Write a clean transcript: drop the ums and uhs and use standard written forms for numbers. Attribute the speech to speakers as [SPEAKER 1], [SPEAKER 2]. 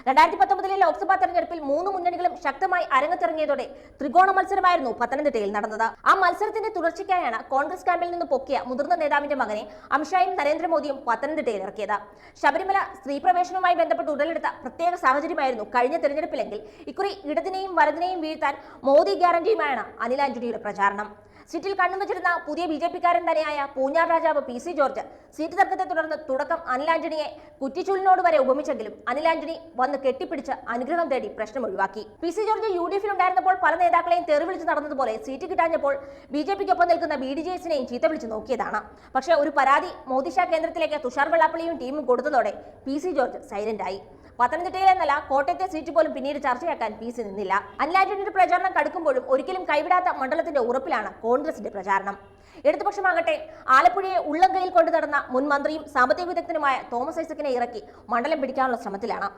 [SPEAKER 1] 2019 ലോക്സഭാ തെരഞ്ഞെടുപ്പിൽ 3 മുന്നണികളും ശക്തമായി അരങ്ങത്തിറങ്ങിയതോടെ ത്രികോണ മത്സരമായിരുന്നു പത്തനംതിട്ടയിൽ നടന്നത്. ആ മത്സരത്തിന്റെ തുടർച്ചയ്ക്കായാണ് കോൺഗ്രസ് ക്യാമ്പിൽ നിന്ന് പൊക്കിയ മുതിർന്ന നേതാവിന്റെ മകനെ അമിത്ഷായും നരേന്ദ്രമോദിയും പത്തനംതിട്ടയിൽ ഇറക്കിയത്. ശബരിമല സ്ത്രീപ്രവേശനവുമായി ബന്ധപ്പെട്ട് ഉടലെടുത്ത പ്രത്യേക സാഹചര്യമായിരുന്നു കഴിഞ്ഞ തെരഞ്ഞെടുപ്പിലെങ്കിൽ ഇക്കുറി ഇടതിനെയും വലതിനെയും വീഴ്ത്താൻ മോദി ഗ്യാരണ്ടിയുമായാണ് അനിൽ ആന്റണിയുടെ പ്രചാരണം. സീറ്റിൽ കണ്ണുവച്ചിരുന്ന പുതിയ ബിജെപിക്കാരൻ തന്നെയായ പൂഞ്ഞാർ രാജാവ് PC ജോർജ് സീറ്റ് തർക്കത്തെ തുടർന്ന് തുടക്കം അനിൽ ആന്റണിയെ കുറ്റിച്ചൂലിനോട് വരെ ഉപമിച്ചെങ്കിലും അനിൽ ആന്റണി വന്ന് കെട്ടിപ്പിടിച്ച് അനുഗ്രഹം തേടി പ്രശ്നം ഒഴിവാക്കി. PC ജോർജ് UDF ഉണ്ടായിരുന്നപ്പോൾ പല നേതാക്കളെയും തെറിവിളിച്ച് നടന്നതുപോലെ സീറ്റ് കിട്ടാഞ്ഞപ്പോൾ BJPക്കൊപ്പം നിൽക്കുന്ന BDJSനെയും ചീത്ത വിളിച്ച് നോക്കിയതാണ്. പക്ഷേ ഒരു പരാതി മോദി ഷാ കേന്ദ്രത്തിലേക്ക് തുഷാർ വെള്ളാപ്പള്ളിയും ടീമും കൊടുത്തതോടെ PC ജോർജ് സൈലന്റായി. പത്തനംതിട്ടയിലെ എന്നല്ല കോട്ടയത്തെ സീറ്റ് പോലും പിന്നീട് ചർച്ചയാക്കാൻ PC നിന്നില്ല. അനിൽ ആന്റണിയുടെ പ്രചാരണം കടുക്കുമ്പോഴും ഒരിക്കലും കൈവിടാത്ത മണ്ഡലത്തിന്റെ ഉറപ്പിലാണ് കോൺഗ്രസിന്റെ പ്രചാരണം. ഇടതുപക്ഷമാകട്ടെ ആലപ്പുഴയെ ഉള്ളം കയ്യിൽ കൊണ്ടു നടന്ന മുൻ മന്ത്രിയും സാമ്പത്തിക വിദഗ്ധനുമായ തോമസ് ഐസക്കിനെ ഇറക്കി മണ്ഡലം പിടിക്കാനുള്ള ശ്രമത്തിലാണ്.